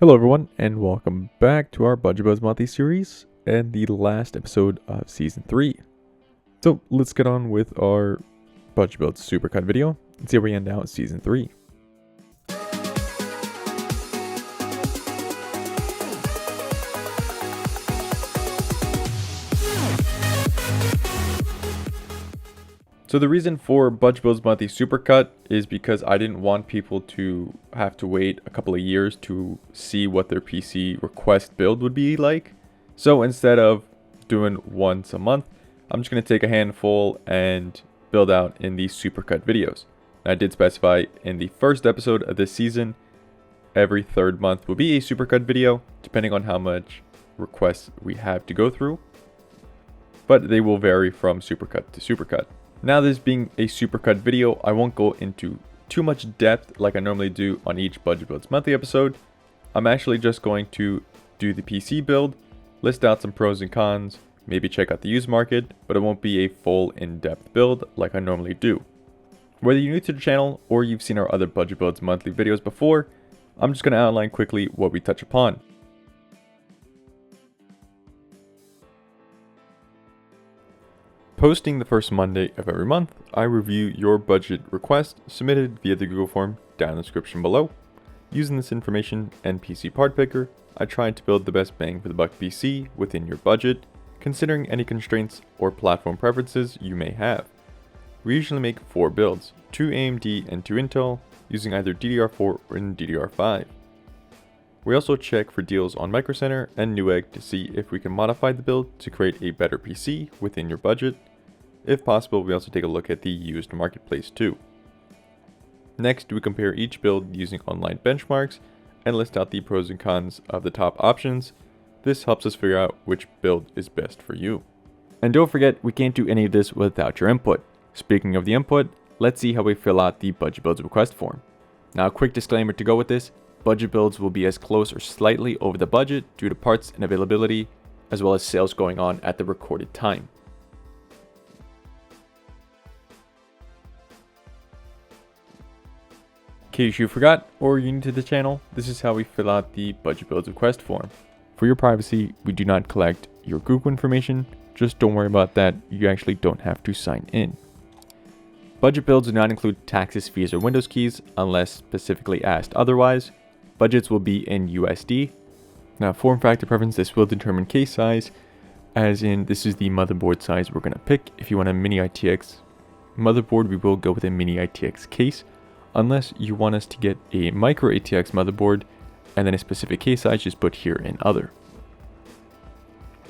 Hello everyone, and welcome back to our Budget Builds Monthly series and the last episode of Season 3. So let's get on with our Budget Builds SuperCut video and see where we end out Season 3. So the reason for Budget Builds Monthly SuperCut is because I didn't want people to have to wait a couple of years to see what their PC request build would be like. So instead of doing once a month, I'm just going to take a handful and build out in these SuperCut videos. And I did specify in the first episode of this season, every third month will be a SuperCut video, depending on how much requests we have to go through. But they will vary from SuperCut to SuperCut. Now, this being a SuperCut video, I won't go into too much depth like I normally do on each Budget Builds Monthly episode. I'm actually just going to do the PC build, list out some pros and cons, maybe check out the used market, but it won't be a full in-depth build like I normally do. Whether you're new to the channel or you've seen our other Budget Builds Monthly videos before, I'm just going to outline quickly what we touch upon. Posting the first Monday of every month, I review your budget request submitted via the Google form down in the description below. Using this information and PCPartPicker, I tried to build the best bang for the buck PC within your budget, considering any constraints or platform preferences you may have. We usually make 4 builds, 2 AMD and 2 Intel, using either DDR4 or DDR5. We also check for deals on Micro Center and Newegg to see if we can modify the build to create a better PC within your budget. If possible, we also take a look at the used marketplace too. Next, we compare each build using online benchmarks and list out the pros and cons of the top options. This helps us figure out which build is best for you. And don't forget, we can't do any of this without your input. Speaking of the input, let's see how we fill out the Budget Builds request form. Now, a quick disclaimer to go with this. Budget builds will be as close or slightly over the budget due to parts and availability, as well as sales going on at the recorded time. In case you forgot or you're new to the channel, this is how we fill out the Budget Builds request form. For your privacy, we do not collect your Google information, just don't worry about that, you actually don't have to sign in. Budget builds do not include taxes, fees, or Windows keys unless specifically asked otherwise. Budgets will be in USD. Now, form factor preference, this will determine case size, as in this is the motherboard size we're going to pick. If you want a mini ITX motherboard, we will go with a mini ITX case. Unless you want us to get a micro ATX motherboard and then a specific case size, just put here in other.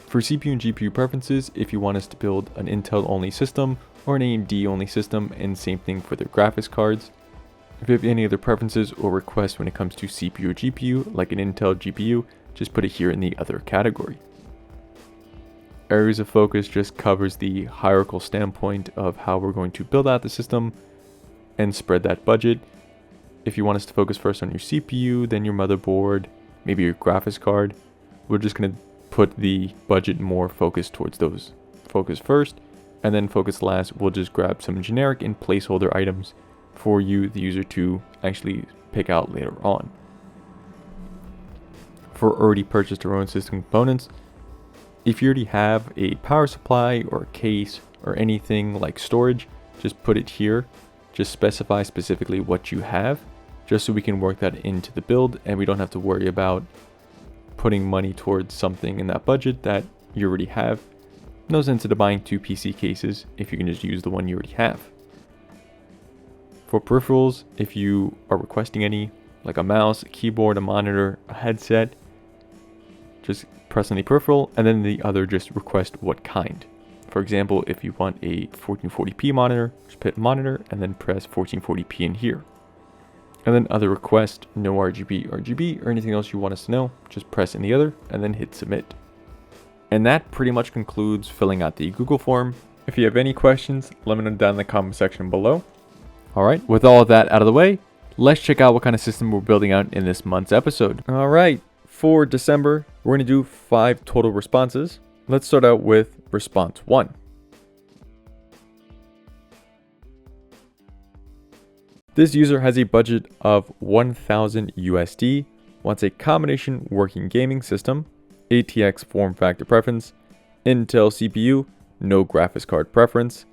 For CPU and GPU preferences, if you want us to build an Intel only system or an AMD only system, and same thing for their graphics cards. If you have any other preferences or requests when it comes to CPU or GPU, like an Intel GPU, just put it here in the other category. Areas of focus just covers the hierarchical standpoint of how we're going to build out the system and spread that budget. If you want us to focus first on your CPU, then your motherboard, maybe your graphics card, we're just going to put the budget more focused towards those. Focus first, and then focus last. We'll just grab some generic and placeholder items for you, the user, to actually pick out later on. For already purchased or own system components, if you already have a power supply or a case or anything like storage, just put it here. Just specify specifically what you have, just so we can work that into the build and we don't have to worry about putting money towards something in that budget that you already have. No sense in buying 2 PC cases if you can just use the one you already have. For peripherals, if you are requesting any, like a mouse, a keyboard, a monitor, a headset, just press on the peripheral and then the other just request what kind. For example, if you want a 1440p monitor, just hit monitor and then press 1440p in here. And then other request, no RGB or anything else you want us to know, just press in the other and then hit submit. And that pretty much concludes filling out the Google form. If you have any questions, let me know down in the comment section below. Alright, with all of that out of the way, let's check out what kind of system we're building out in this month's episode. Alright, for December, we're going to do 5 total responses. Let's start out with response 1. This user has a budget of 1,000 USD wants a combination working gaming system, ATX form factor preference, Intel CPU, no graphics card preference,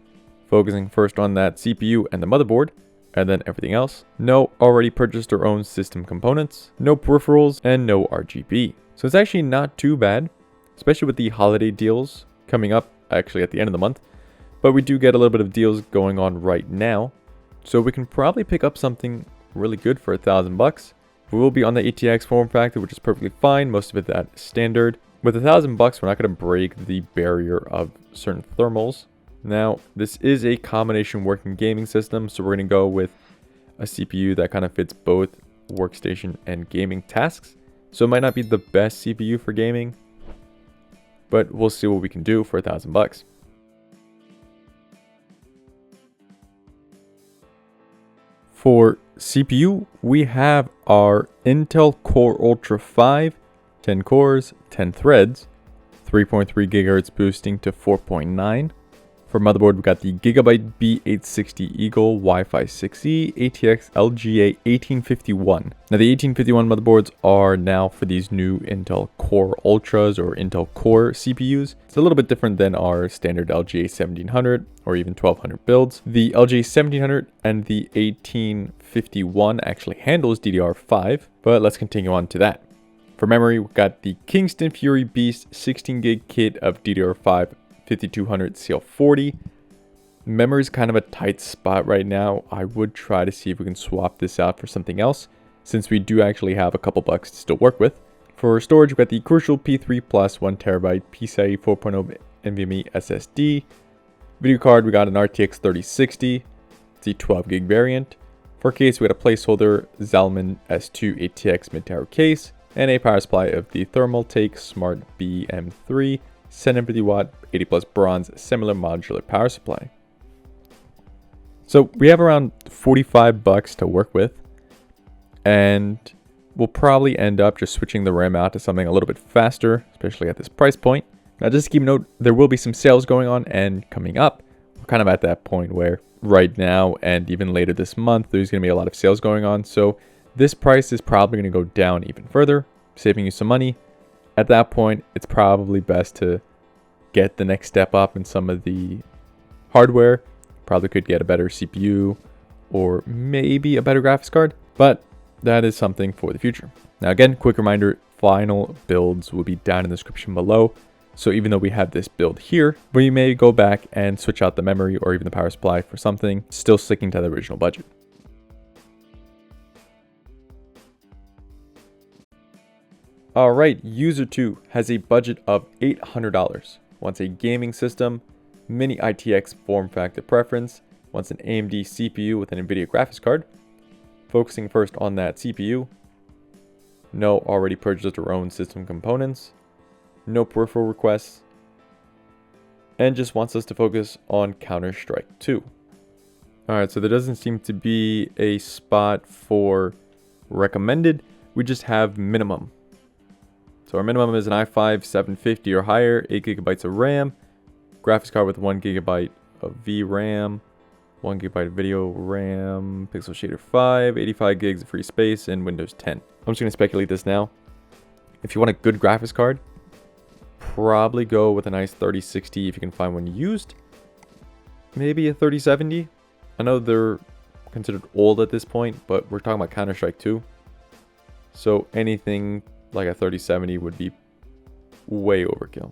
focusing first on that CPU and the motherboard, and then everything else. No already purchased or owned system components, no peripherals, and no RGB. So it's actually not too bad, especially with the holiday deals coming up actually at the end of the month. But we do get a little bit of deals going on right now. So we can probably pick up something really good for $1,000. We will be on the ATX form factor, which is perfectly fine. Most of it that is standard. With $1,000, we're not going to break the barrier of certain thermals. Now, this is a combination working gaming system, so we're going to go with a CPU that kind of fits both workstation and gaming tasks. So it might not be the best CPU for gaming, but we'll see what we can do for $1,000. For CPU, we have our Intel Core Ultra 5, 10 cores, 10 threads, 3.3 GHz boosting to 4.9. For motherboard, we got the Gigabyte B860 Eagle Wi-Fi 6E ATX LGA 1851. Now the 1851 motherboards are now for these new Intel Core Ultras or Intel Core CPUs. It's a little bit different than our standard LGA 1700 or even 1200 builds. The LGA 1700 and the 1851 actually handles DDR5, but let's continue on to that. For memory, we've got the Kingston Fury Beast 16 gig kit of DDR5 5200 CL40. Memory is kind of a tight spot right now. I would try to see if we can swap this out for something else, since we do actually have a couple bucks to still work with. For storage, we've got the Crucial P3 Plus 1TB PCIe 4.0 NVMe SSD. Video card, we got an RTX 3060. It's the 12 gig variant. For case, we got a placeholder Zalman S2 ATX mid-tower case and a power supply of the Thermaltake Smart BM3 750 watt 80 plus bronze similar modular power supply. So we have around $45 to work with, and we'll probably end up just switching the RAM out to something a little bit faster, especially at this price point. Now just keep note, there will be some sales going on and coming up. We're kind of at that point where right now and even later this month, there's going to be a lot of sales going on. So this price is probably going to go down even further, saving you some money. At that point, it's probably best to get the next step up in some of the hardware. Probably could get a better CPU or maybe a better graphics card, but that is something for the future. Now again, quick reminder, final builds will be down in the description below. So even though we have this build here, we may go back and switch out the memory or even the power supply for something, still sticking to the original budget. Alright, user 2 has a budget of $800, wants a gaming system, mini ITX form factor preference, wants an AMD CPU with an NVIDIA graphics card, focusing first on that CPU, no already purchased or owned system components, no peripheral requests, and just wants us to focus on Counter-Strike 2. Alright, so there doesn't seem to be a spot for recommended, we just have minimum. So our minimum is an i5 750 or higher, 8 gigabytes of RAM, graphics card with 1 gigabyte of VRAM, 1 gigabyte of video RAM, Pixel Shader 5, 85 gigs of free space, and Windows 10. I'm just going to speculate this now. If you want a good graphics card, probably go with a nice 3060 if you can find one used. Maybe a 3070. I know they're considered old at this point, but we're talking about Counter-Strike 2. So anything like a 3070 would be way overkill.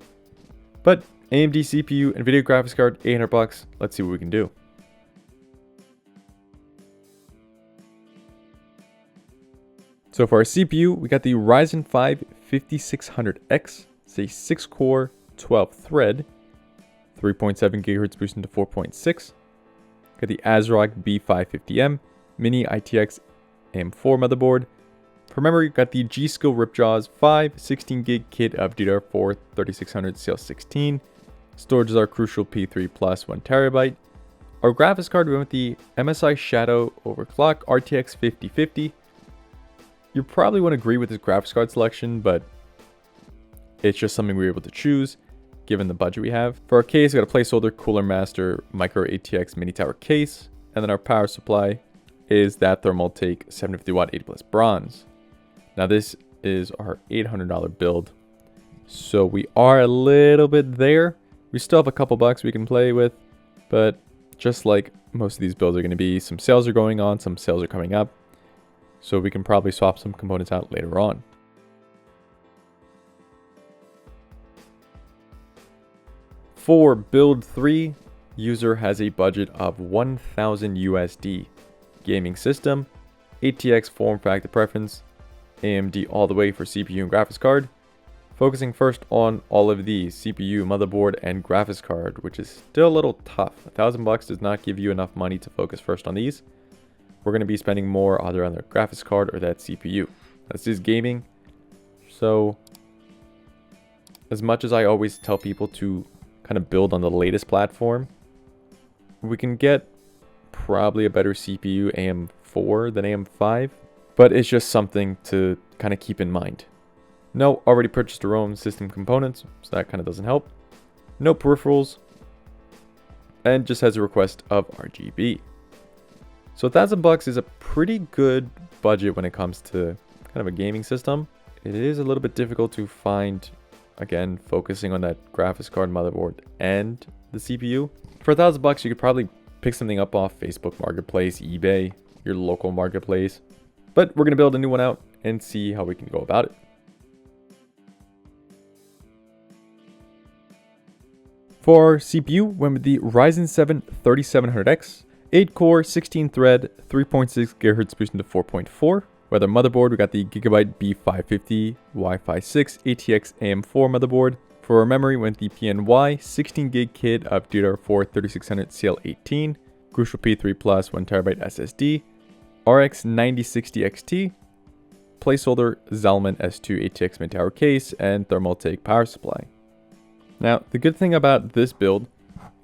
But AMD CPU, NVIDIA graphics card, $800. Let's see what we can do. So for our CPU, we got the Ryzen 5 5600X. It's a 6-core, 12-thread, 3.7 GHz boosting to 4.6. Got the ASRock B550M, mini ITX AM4 motherboard. For memory, got the G-Skill Ripjaws 5 16 gig kit of DDR4 3600 CL16. Storage is our Crucial P3 Plus 1TB. Our graphics card, we went with the MSI Shadow Overclock RTX 5050. You probably wouldn't agree with this graphics card selection, but it's just something we were able to choose given the budget we have. For our case, we got a placeholder Cooler Master Micro ATX Mini Tower case, and then our power supply is that Thermaltake 750 watt 80 plus bronze. Now this is our $800 build. So we are a little bit there. We still have a couple bucks we can play with, but just like most of these builds are going to be, some sales are going on, some sales are coming up. So we can probably swap some components out later on. For build 3, user has a budget of 1,000 USD. Gaming system, ATX form factor preference, AMD all the way for CPU and graphics card. Focusing first on all of these, CPU, motherboard, and graphics card, which is still a little tough. $1,000 does not give you enough money to focus first on these. We're going to be spending more either on the graphics card or that CPU. This is gaming. So as much as I always tell people to kind of build on the latest platform, we can get probably a better CPU AM4 than AM5, but it's just something to kind of keep in mind. No, already purchased our own system components, so that kind of doesn't help. No peripherals, and just has a request of RGB. So $1,000 is a pretty good budget when it comes to kind of a gaming system. It is a little bit difficult to find, again, focusing on that graphics card, motherboard, and the CPU. For $1,000, you could probably pick something up off Facebook Marketplace, eBay, your local marketplace. But we're going to build a new one out and see how we can go about it. For our CPU, went with the Ryzen 7 3700X, 8-core, 16-thread, 3.6 GHz boosted to 4.4. With our motherboard, we got the Gigabyte B550 Wi-Fi 6 ATX AM4 motherboard. For our memory, went the PNY 16GB kit of DDR4 3600 CL18, Crucial P3 Plus 1TB SSD, RX 9060 XT, placeholder Zalman S2 ATX mid-tower case, and Thermaltake power supply. Now, the good thing about this build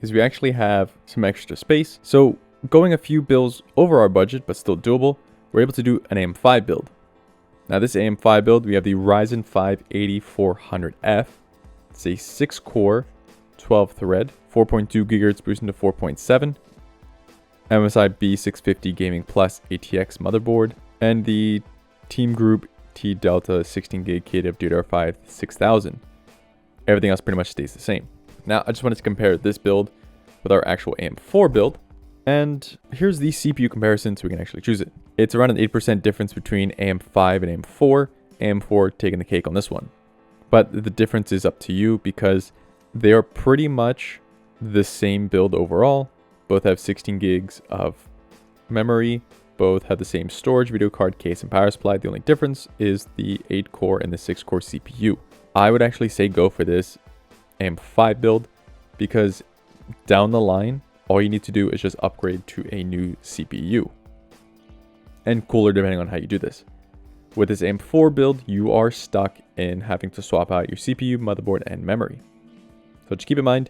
is we actually have some extra space. So going a few builds over our budget, but still doable, we're able to do an AM5 build. Now this AM5 build, we have the Ryzen 5 8400F. It's a 6-core, 12-thread, 4.2 GHz boosted to 4.7. MSI B650 Gaming Plus ATX motherboard, and the Team Group T Delta 16GB kit of DDR5 6000. Everything else pretty much stays the same. Now, I just wanted to compare this build with our actual AM4 build. And here's the CPU comparison so we can actually choose it. It's around an 8% difference between AM5 and AM4. AM4 taking the cake on this one. But the difference is up to you because they are pretty much the same build overall. Both have 16 gigs of memory. Both have the same storage, video card, case, and power supply. The only difference is the 8-core and the 6-core CPU. I would actually say go for this AM5 build because down the line, all you need to do is just upgrade to a new CPU. And cooler depending on how you do this. With this AM4 build, you are stuck in having to swap out your CPU, motherboard, and memory. So just keep in mind,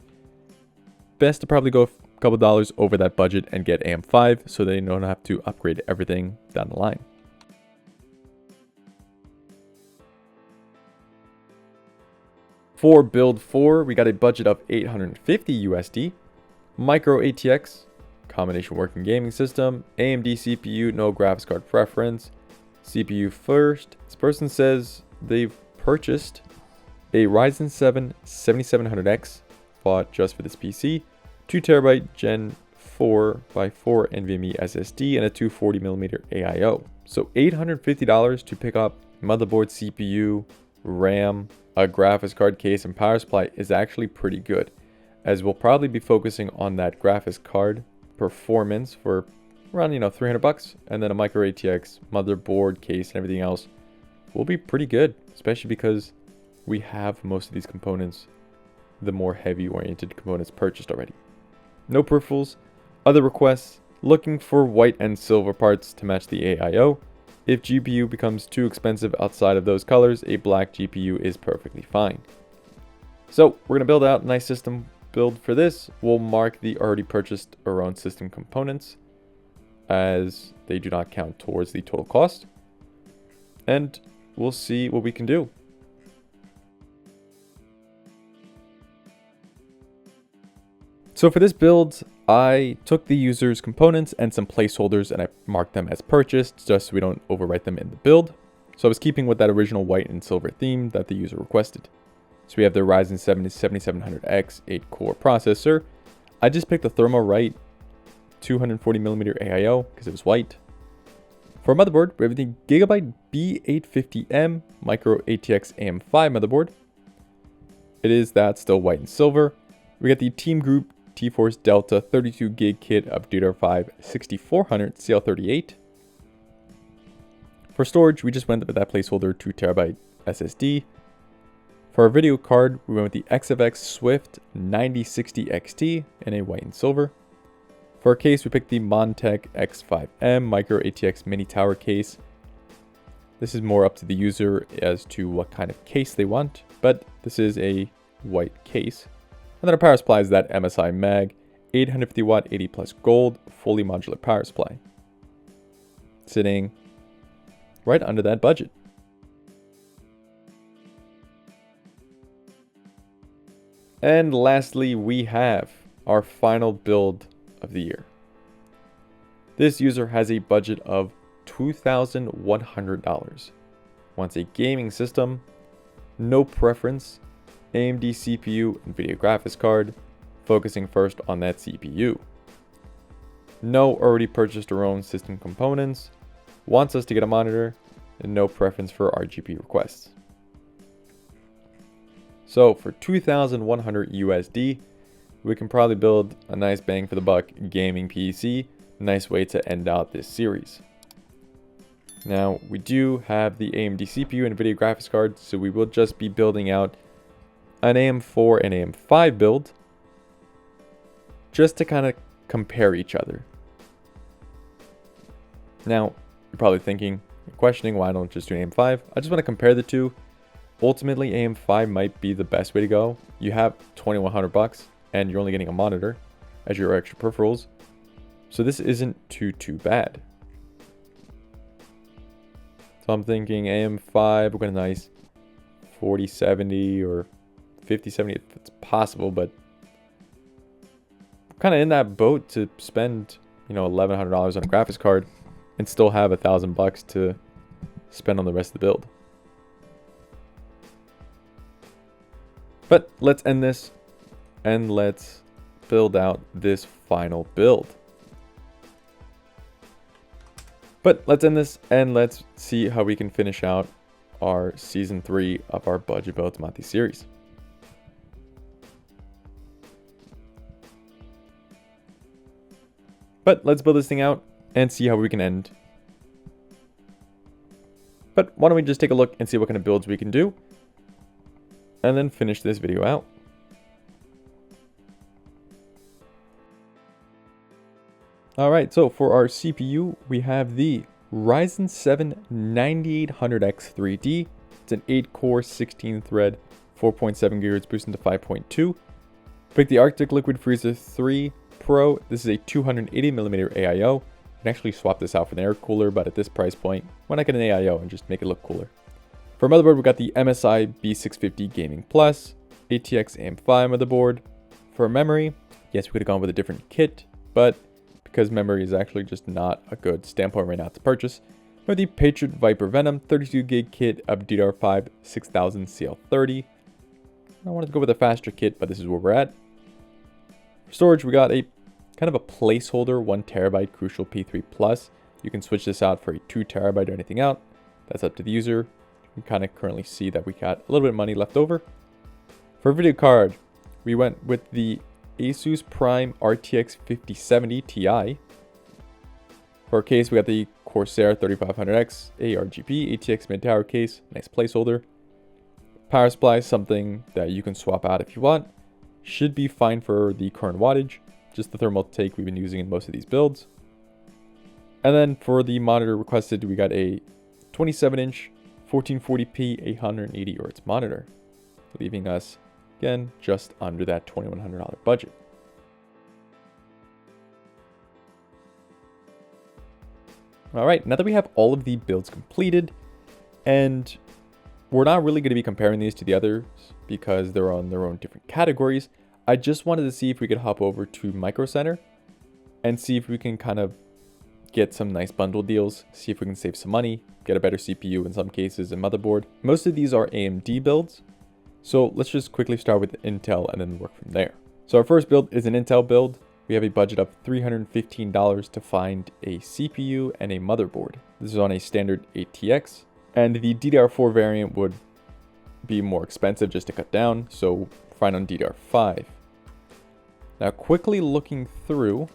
best to probably go a couple dollars over that budget and get AM5 so that you don't have to upgrade everything down the line. For build 4, we got a budget of 850 USD, micro ATX, combination working gaming system, AMD CPU, no graphics card preference, CPU first. This person says they've purchased a Ryzen 7 7700X, bought just for this PC, 2TB Gen 4x4 NVMe SSD, and a 240mm AIO. So $850 to pick up motherboard, CPU, RAM, a graphics card case, and power supply is actually pretty good, as we'll probably be focusing on that graphics card performance for around, $300, and then a micro ATX motherboard, case, and everything else will be pretty good, especially because we have most of these components, the more heavy oriented components, purchased already. No peripherals. Other requests, looking for white and silver parts to match the AIO. If GPU becomes too expensive outside of those colors, a black GPU is perfectly fine. So we're going to build out a nice system build for this. We'll mark the already purchased our own system components as they do not count towards the total cost. And we'll see what we can do. So for this build, I took the user's components and some placeholders and I marked them as purchased just so we don't overwrite them in the build. So I was keeping with that original white and silver theme that the user requested. So we have the Ryzen 7 7700X 8-core processor. I just picked the Thermalright 240mm AIO because it was white. For a motherboard, we have the Gigabyte B850M Micro ATX AM5 motherboard. It is that still white and silver. We got the Team Group T-Force Delta 32GB kit of DDR5 6400 CL38. For storage, we just went with that placeholder 2TB SSD. For our video card, we went with the XFX Swift 9060 XT in a white and silver. For our case, we picked the Montech X5M Micro ATX Mini Tower case. This is more up to the user as to what kind of case they want, but this is a white case. And then our power supply is that MSI Mag 850 watt 80 plus gold fully modular power supply, sitting right under that budget. And lastly, we have our final build of the year. This user has a budget of $2,100. Wants a gaming system, no preference, AMD CPU and video graphics card, focusing first on that CPU. No already purchased or owned system components, wants us to get a monitor, and no preference for RGB requests. So for 2,100 USD, we can probably build a nice bang for the buck gaming PC. Nice way to end out this series. Now, we do have the AMD CPU and video graphics card, so we will just be building out an AM4 and AM5 build just to kind of compare each other. Now, you're probably thinking, questioning why I don't just do an AM5. I just want to compare the two. Ultimately, AM5 might be the best way to go. You have $2,100 and you're only getting a monitor as your extra peripherals. So this isn't too bad. So I'm thinking AM5, we're going to nice 4070 or 5070 if it's possible, but I'm kind of in that boat to spend, $1,100 on a graphics card and still have $1,000 to spend on the rest of the build. But let's end this and let's build out this final build. But let's end this and let's see how we can finish out our season 3 of our Budget Builds Monthly series. But let's build this thing out and see how we can end. But why don't we just take a look and see what kind of builds we can do and then finish this video out. Alright, so for our CPU, we have the Ryzen 7 9800X 3D. It's an 8-core, 16-thread, 4.7 GHz boosted to 5.2. Pick the Arctic Liquid Freezer 3 Pro. This is a 280mm AIO. You can actually swap this out for an air cooler, but at this price point, why not get an AIO and just make it look cooler? For motherboard, we got the MSI B650 Gaming Plus, ATX AM5 motherboard. For memory, yes, we could have gone with a different kit, but because memory is actually just not a good standpoint right now to purchase, we have the Patriot Viper Venom 32GB kit of DDR5 6000 CL30. I wanted to go with a faster kit, but this is where we're at. For storage, we got a kind of a placeholder 1TB Crucial P3 Plus. You can switch this out for a 2TB or anything out. That's up to the user. You can kind of currently see that we got a little bit of money left over. For video card, we went with the Asus Prime RTX 5070 Ti. For our case, we got the Corsair 3500X ARGB ATX mid-tower case, nice placeholder. Power supply, something that you can swap out if you want. Should be fine for the current wattage, just the thermal take we've been using in most of these builds. And then for the monitor requested, we got a 27-inch 1440p 880 Hz monitor, leaving us again just under that $2,100 budget. All right, now that we have all of the builds completed, and we're not really going to be comparing these to the others because they're on their own different categories, I just wanted to see if we could hop over to Micro Center and see if we can kind of get some nice bundle deals, see if we can save some money, get a better CPU in some cases, and motherboard. Most of these are AMD builds, so let's just quickly start with Intel and then work from there. So our first build is an Intel build. We have a budget of $315 to find a CPU and a motherboard. This is on a standard ATX, and the DDR4 variant would be more expensive just to cut down, so find on DDR5. Now, quickly looking through,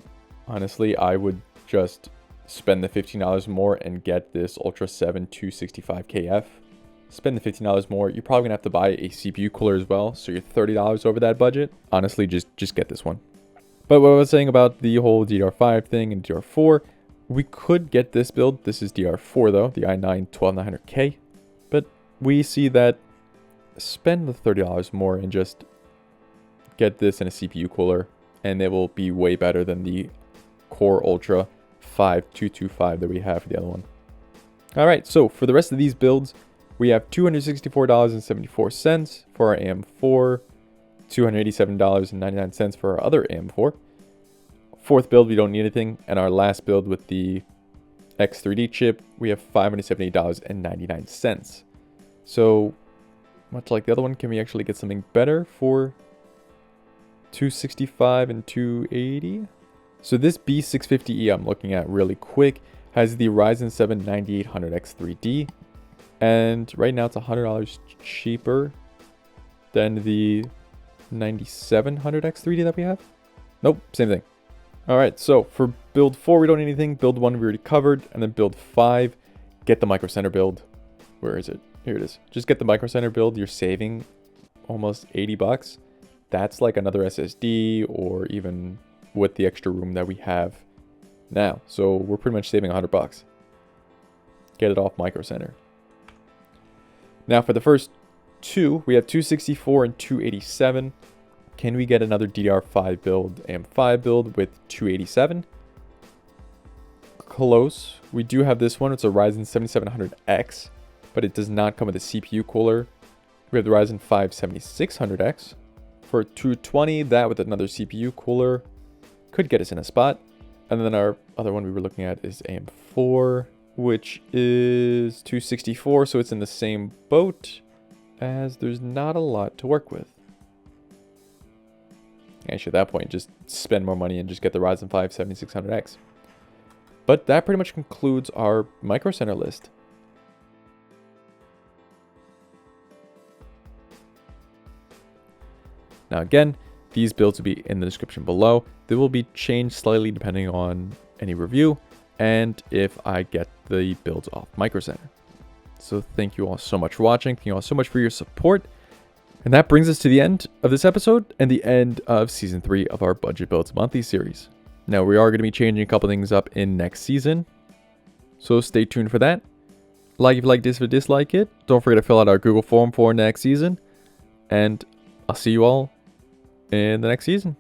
honestly, I would just spend the $15 more and get this Ultra 7 265KF. Spend the $15 more. You're probably gonna have to buy a CPU cooler as well, so you're $30 over that budget. Honestly, just get this one. But what I was saying about the whole DDR5 thing and DDR4, we could get this build. This is DDR4 though, the i9 12900K. But we see that spend the $30 more and just get this in a CPU cooler, and it will be way better than the Core Ultra 5225 that we have for the other one. All right, so for the rest of these builds, we have $264.74 for our AM4, $287.99 for our other AM4. Fourth build, we don't need anything, and our last build with the X3D chip, we have $578.99. So much like the other one, can we actually get something better for $265 and $280? So this B650E I'm looking at really quick has the Ryzen 7 9800X3D, and right now it's $100 cheaper than the 9700X3D that we have. Nope, same thing. All right, so for build 4 we don't need anything. Build 1 we already covered, and then build 5, get the Micro Center build. Where is it? Here it is. Just get the Micro Center build. You're saving almost 80 bucks. That's like another SSD, or even with the extra room that we have now. So we're pretty much saving 100 bucks. Get it off Micro Center. Now for the first two, we have 264 and 287. Can we get another DDR5 build, AM5 build with 287? Close. We do have this one. It's a Ryzen 7700X, but it does not come with a CPU cooler. We have the Ryzen 5 7600X. For 220, that with another CPU cooler could get us in a spot. And then our other one we were looking at is AM4, which is 264, so it's in the same boat, as there's not a lot to work with. Actually, at that point, just spend more money and just get the Ryzen 5 7600X. But that pretty much concludes our Micro Center list. Now again, these builds will be in the description below. They will be changed slightly depending on any review and if I get the builds off Micro Center. So thank you all so much for watching. Thank you all so much for your support. And that brings us to the end of this episode and the end of Season 3 of our Budget Builds Monthly series. Now we are going to be changing a couple things up in next season, so stay tuned for that. Like if you like this, if you dislike it. Don't forget to fill out our Google form for next season. And I'll see you all in the next season.